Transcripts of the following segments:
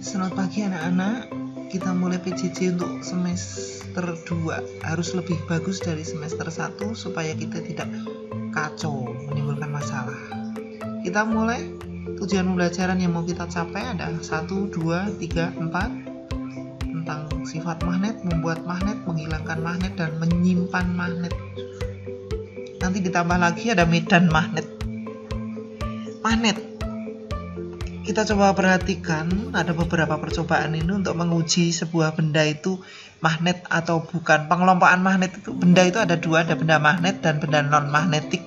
Selamat pagi anak-anak. Kita mulai PJJ untuk semester 2. Harus lebih bagus dari semester 1 supaya kita tidak kacau, menimbulkan masalah. Kita mulai. Tujuan pembelajaran yang mau kita capai ada 1, 2, 3, 4 tentang sifat magnet, membuat magnet, menghilangkan magnet, dan menyimpan magnet. Nanti ditambah lagi ada medan magnet. Magnet. Kita coba perhatikan, ada beberapa percobaan ini untuk menguji sebuah benda itu magnet atau bukan. Pengelompokan magnet itu, benda itu ada dua, ada benda magnet dan benda non magnetik.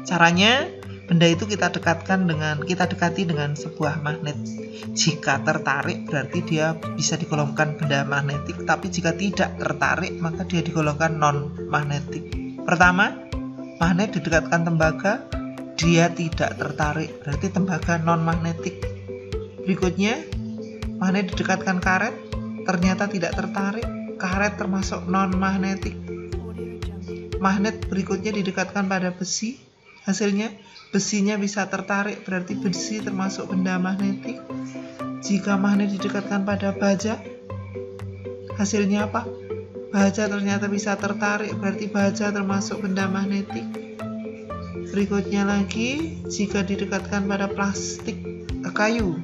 Caranya, benda itu kita dekati dengan sebuah magnet. Jika tertarik berarti dia bisa digolongkan benda magnetik, tapi jika tidak tertarik maka dia digolongkan non magnetik. Pertama, magnet didekatkan tembaga, dia tidak tertarik, berarti tembaga non-magnetik. Berikutnya, magnet didekatkan karet, ternyata tidak tertarik, karet termasuk non-magnetik. Magnet berikutnya didekatkan pada besi, hasilnya besinya bisa tertarik, berarti besi termasuk benda magnetik. Jika magnet didekatkan pada baja, hasilnya apa? Baja ternyata bisa tertarik, berarti baja termasuk benda magnetik. Berikutnya lagi, jika didekatkan pada kayu,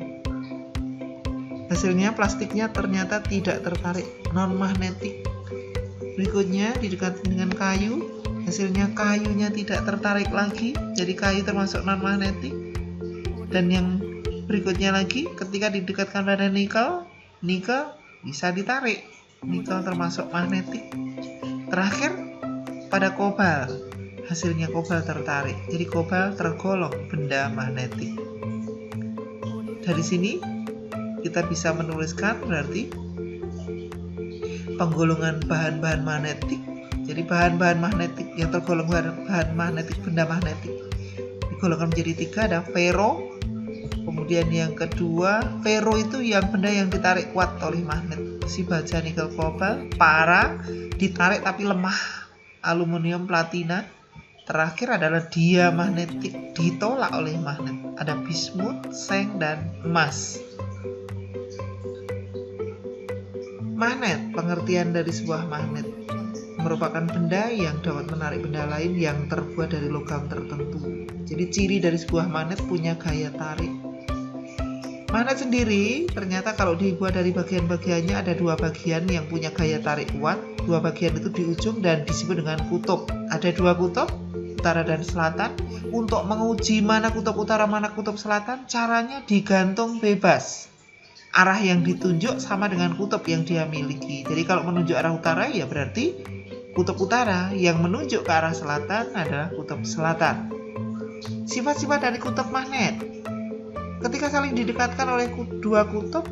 hasilnya plastiknya ternyata tidak tertarik, non-magnetik. Berikutnya didekatkan dengan kayu, hasilnya kayunya tidak tertarik lagi, jadi kayu termasuk non-magnetik. Dan yang berikutnya lagi, ketika didekatkan pada nikel bisa ditarik, nikel termasuk magnetik. Terakhir, pada kobalt, hasilnya kobalt tertarik, jadi kobalt tergolong benda magnetik. Dari sini kita bisa menuliskan berarti penggolongan bahan-bahan magnetik. Jadi bahan-bahan magnetik yang tergolong bahan magnetik, benda magnetik, digolongkan menjadi 3, ada ferro. Kemudian yang kedua, ferro itu yang benda yang ditarik kuat oleh magnet, besi, baja, nikel, kobalt. Para ditarik tapi lemah, aluminium, platina. Terakhir adalah diamagnetik, ditolak oleh magnet. Ada bismut, seng, dan emas. Magnet, pengertian dari sebuah magnet, merupakan benda yang dapat menarik benda lain yang terbuat dari logam tertentu. Jadi ciri dari sebuah magnet punya gaya tarik. Magnet sendiri ternyata kalau dibuat dari bagian-bagiannya ada 2 bagian yang punya gaya tarik kuat. 2 bagian itu di ujung dan disebut dengan kutub. Ada 2 kutub, utara dan selatan. Untuk menguji mana kutub utara, mana kutub selatan, caranya digantung bebas. Arah yang ditunjuk sama dengan kutub yang dia miliki. Jadi kalau menunjuk arah utara ya berarti kutub utara, yang menunjuk ke arah selatan adalah kutub selatan. Sifat-sifat dari kutub magnet. Ketika saling didekatkan oleh 2 kutub,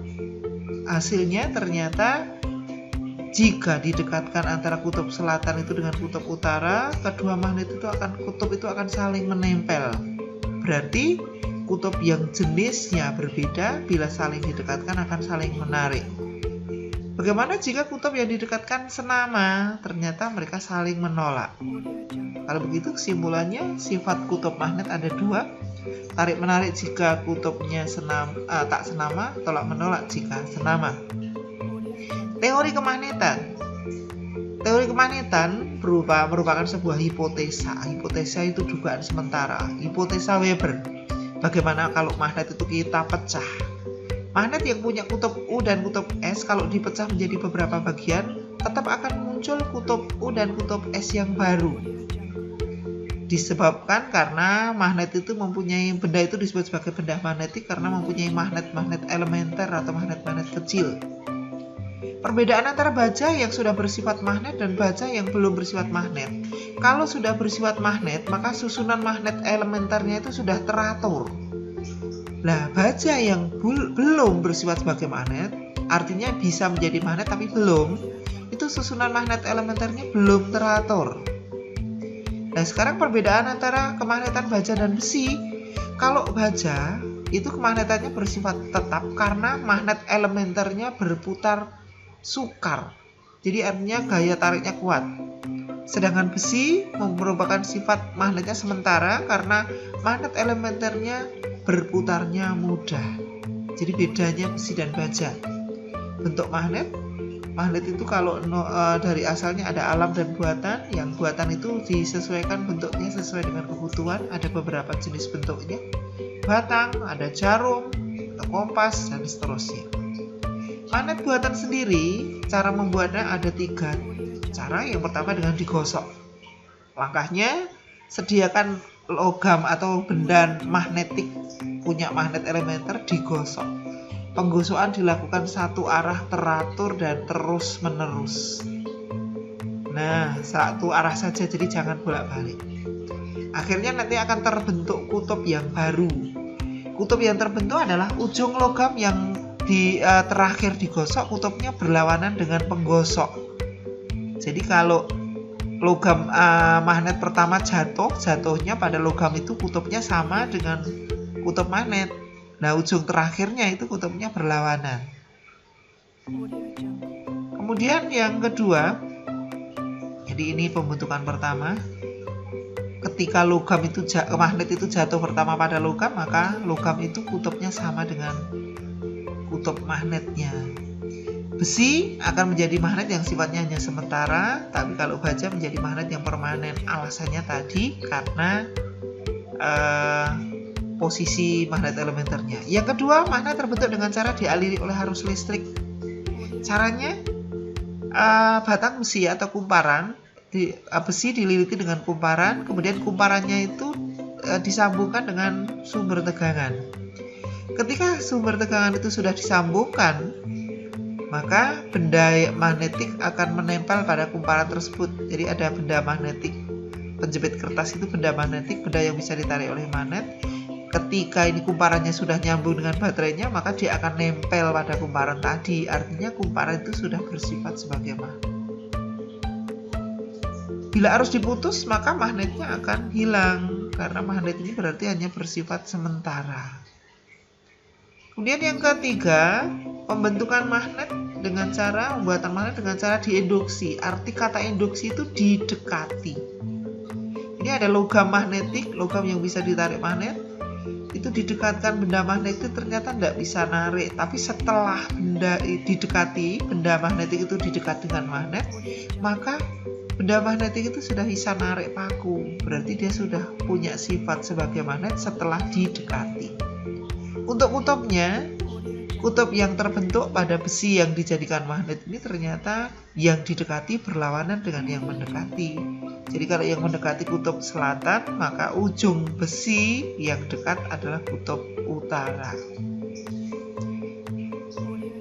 hasilnya ternyata jika didekatkan antara kutub selatan itu dengan kutub utara, kedua magnet itu kutub itu akan saling menempel. Berarti kutub yang jenisnya berbeda bila saling didekatkan akan saling menarik. Bagaimana jika kutub yang didekatkan senama, ternyata mereka saling menolak. Kalau begitu kesimpulannya, sifat kutub magnet ada 2. Tarik menarik jika kutubnya tak senama, tolak menolak jika senama. Teori kemagnetan. Teori kemagnetan merupakan sebuah hipotesa. Hipotesa itu dugaan sementara. Hipotesa Weber. Bagaimana kalau magnet itu kita pecah? Magnet yang punya kutub U dan kutub S kalau dipecah menjadi beberapa bagian, tetap akan muncul kutub U dan kutub S yang baru. Disebabkan karena magnet itu benda itu disebut sebagai benda magnetik karena mempunyai magnet-magnet elementer atau magnet-magnet kecil. Perbedaan antara baja yang sudah bersifat magnet dan baja yang belum bersifat magnet. Kalau sudah bersifat magnet, maka susunan magnet elementernya itu sudah teratur. Nah, baja yang belum bersifat sebagai magnet, artinya bisa menjadi magnet tapi belum, itu susunan magnet elementernya belum teratur. Nah, sekarang perbedaan antara kemagnetan baja dan besi. Kalau baja, itu kemagnetannya bersifat tetap karena magnet elementernya berputar sukar. Jadi artinya gaya tariknya kuat. Sedangkan besi merupakan sifat magnetnya sementara karena magnet elementernya berputarnya mudah. Jadi bedanya besi dan baja. Bentuk magnet itu kalau dari asalnya ada alam dan buatan. Yang buatan itu disesuaikan bentuknya sesuai dengan kebutuhan. Ada beberapa jenis bentuknya. Batang, ada jarum, ada kompas, dan seterusnya. Magnet buatan sendiri, cara membuatnya ada 3 cara. Yang pertama dengan digosok. Langkahnya, sediakan logam atau benda magnetik punya magnet elementer digosok. Penggosokan dilakukan satu arah teratur dan terus menerus. Nah, satu arah saja, jadi jangan bolak-balik. Akhirnya nanti akan terbentuk kutub yang baru. Kutub yang terbentuk adalah ujung logam yang terakhir digosok, kutubnya berlawanan dengan penggosok. Jadi kalau logam magnet pertama jatuhnya pada logam itu kutubnya sama dengan kutub magnet. Nah, ujung terakhirnya itu kutubnya berlawanan. Kemudian yang kedua, jadi ini pembentukan pertama. Ketika logam itu magnet itu jatuh pertama pada logam, maka logam itu kutubnya sama dengan kutub magnetnya. Besi akan menjadi magnet yang sifatnya hanya sementara, tapi kalau baja menjadi magnet yang permanen. Alasannya tadi karena posisi magnet elementernya. Yang kedua, magnet terbentuk dengan cara dialiri oleh arus listrik. Caranya, batang besi atau kumparan besi dililiti dengan kumparan, kemudian kumparannya itu disambungkan dengan sumber tegangan. Ketika sumber tegangan itu sudah disambungkan, maka benda magnetik akan menempel pada kumparan tersebut. Jadi ada benda magnetik, penjepit kertas itu benda magnetik, benda yang bisa ditarik oleh magnet. Ketika ini kumparannya sudah nyambung dengan baterainya, maka dia akan nempel pada kumparan tadi. Artinya kumparan itu sudah bersifat sebagai magnet. Bila arus diputus, maka magnetnya akan hilang, karena magnet ini berarti hanya bersifat sementara. Kemudian yang ketiga, pembentukan magnet dengan cara pembuatan magnet dengan cara diinduksi. Arti kata induksi itu didekati. Ini ada logam magnetik, logam yang bisa ditarik magnet. Itu didekatkan benda magnet itu ternyata tidak bisa narik, tapi setelah benda didekati, benda magnetik itu didekat dengan magnet, maka benda magnetik itu sudah bisa narik paku. Berarti dia sudah punya sifat sebagai magnet setelah didekati. Untuk kutubnya, kutub yang terbentuk pada besi yang dijadikan magnet ini ternyata yang didekati berlawanan dengan yang mendekati. Jadi kalau yang mendekati kutub selatan, maka ujung besi yang dekat adalah kutub utara.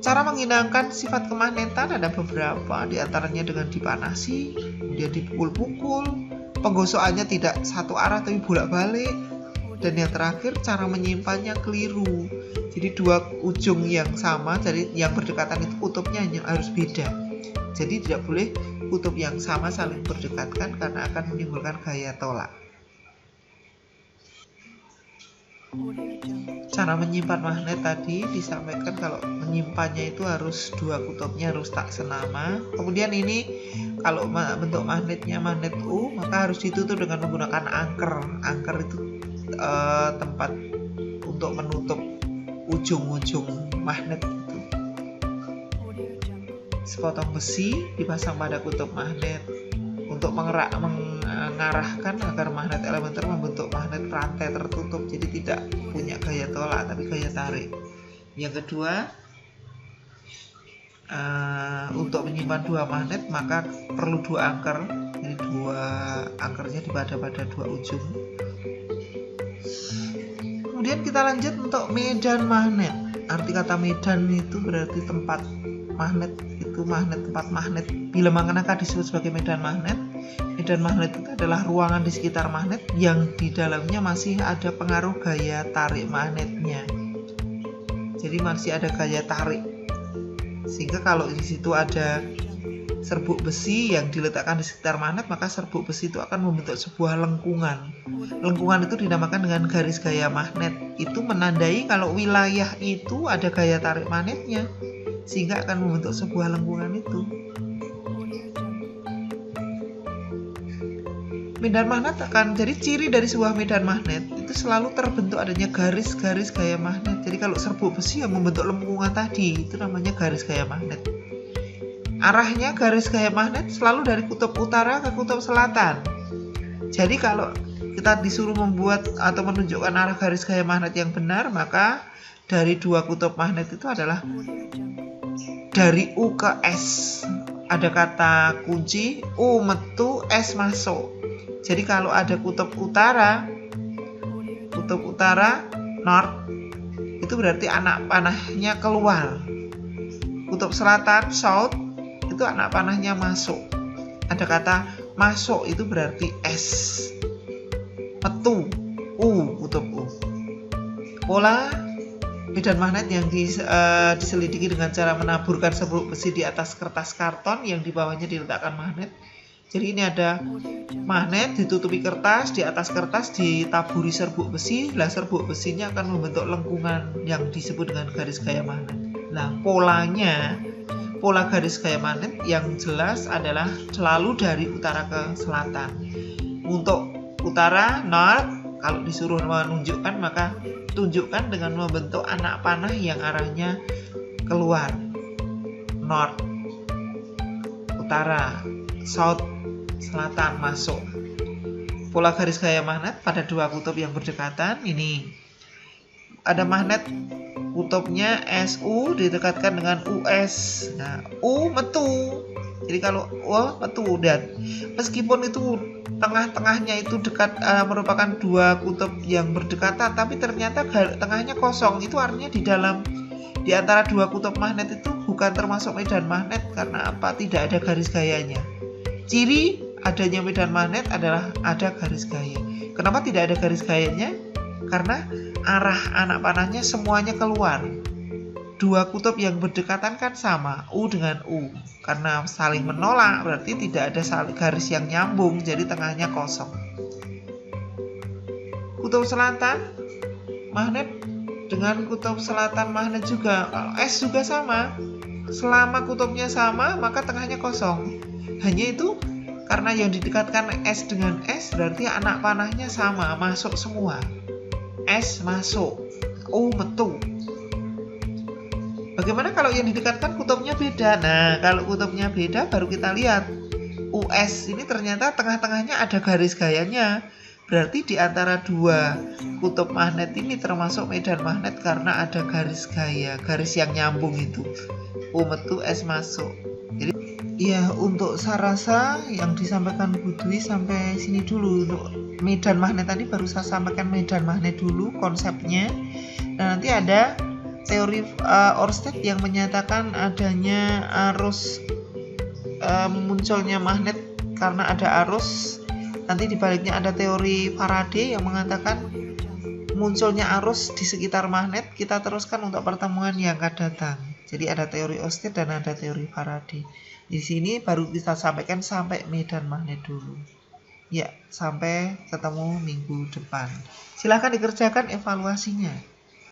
Cara menghilangkan sifat kemagnetan ada beberapa, diantaranya dengan dipanasi, kemudian dipukul-pukul, penggosokannya tidak satu arah tapi bolak-balik, dan yang terakhir cara menyimpannya keliru. Jadi dua ujung yang sama, jadi yang berdekatan itu kutubnya hanya harus beda. Jadi tidak boleh kutub yang sama saling berdekatkan karena akan menimbulkan gaya tolak. Cara menyimpan magnet tadi disampaikan kalau menyimpannya itu harus dua kutubnya harus tak senama. Kemudian ini kalau bentuk magnetnya magnet U, maka harus ditutup dengan menggunakan angker. Angker itu tempat untuk menutup ujung-ujung magnet itu. Sepotong besi dipasang pada kutub magnet untuk mengarahkan agar magnet elementer membentuk magnet rantai tertutup, jadi tidak punya gaya tolak tapi gaya tarik. Yang kedua, untuk menyimpan dua magnet maka perlu dua angker, jadi dua angkernya pada dua ujung. Kemudian kita lanjut untuk medan magnet. Arti kata medan itu berarti tempat magnet, itu magnet, tempat magnet. Bila maka disebut sebagai medan magnet. Medan magnet itu adalah ruangan di sekitar magnet yang di dalamnya masih ada pengaruh gaya tarik magnetnya. Jadi masih ada gaya tarik. Sehingga kalau di situ ada serbuk besi yang diletakkan di sekitar magnet, maka serbuk besi itu akan membentuk sebuah lengkungan. Lengkungan itu dinamakan dengan garis gaya magnet. Itu menandai kalau wilayah itu ada gaya tarik magnetnya, sehingga akan membentuk sebuah lengkungan itu. Medan magnet akan jadi ciri dari sebuah medan magnet itu selalu terbentuk adanya garis-garis gaya magnet. Jadi kalau serbuk besi yang membentuk lengkungan tadi, itu namanya garis gaya magnet. Arahnya garis gaya magnet selalu dari kutub utara ke kutub selatan. Jadi kalau kita disuruh membuat atau menunjukkan arah garis gaya magnet yang benar, maka dari dua kutub magnet itu adalah dari U ke S. Ada kata kunci U metu, S masuk. Jadi kalau ada kutub utara north, itu berarti anak panahnya keluar. Kutub selatan south, itu anak panahnya masuk. Ada kata masuk, itu berarti S. Metu, U, kutub U. Pola medan magnet yang diselidiki dengan cara menaburkan serbuk besi di atas kertas karton yang di bawahnya diletakkan magnet. Jadi ini ada magnet ditutupi kertas, di atas kertas ditaburi serbuk besi. Lah serbuk besinya akan membentuk lengkungan yang disebut dengan garis gaya magnet. Nah, pola garis gaya magnet yang jelas adalah selalu dari utara ke selatan. Untuk utara north, kalau disuruh menunjukkan maka tunjukkan dengan membentuk anak panah yang arahnya keluar. North, utara, south, selatan, masuk. Pola garis gaya magnet pada dua kutub yang berdekatan ini. Ada magnet kutubnya SU didekatkan dengan US. Nah, U metu. Jadi kalau U metu, dan meskipun itu tengah-tengahnya itu dekat merupakan dua kutub yang berdekatan, tapi ternyata tengahnya kosong. Itu artinya di antara dua kutub magnet itu bukan termasuk medan magnet. Karena apa? Tidak ada garis gayanya. Ciri adanya medan magnet adalah ada garis gaya. Kenapa tidak ada garis gayanya? Karena arah anak panahnya semuanya keluar. Dua kutub yang berdekatan kan sama, U dengan U. Karena saling menolak, berarti tidak ada garis yang nyambung, jadi tengahnya kosong. Kutub selatan magnet dengan kutub selatan magnet juga. S juga sama. Selama kutubnya sama, maka tengahnya kosong. Hanya itu, karena yang didekatkan S dengan S, berarti anak panahnya sama, masuk semua. S masuk, U metu. Bagaimana kalau yang didekatkan kutubnya beda? Nah, kalau kutubnya beda baru kita lihat. US ini ternyata tengah-tengahnya ada garis gayanya. Berarti di antara dua kutub magnet ini termasuk medan magnet karena ada garis gaya, garis yang nyambung itu. U metu, S masuk. Jadi ya, untuk sarasa yang disampaikan Bu Dwi sampai sini dulu. Untuk medan magnet tadi baru saya sampaikan medan magnet dulu konsepnya. Nah, nanti ada teori Ørsted yang menyatakan adanya arus munculnya magnet karena ada arus. Nanti dibaliknya ada teori Faraday yang mengatakan munculnya arus di sekitar magnet. Kita teruskan untuk pertemuan yang akan datang. Jadi ada teori Ørsted dan ada teori Faraday. Di sini baru kita sampaikan sampai medan magnet dulu. Ya, sampai ketemu minggu depan. Silahkan dikerjakan evaluasinya.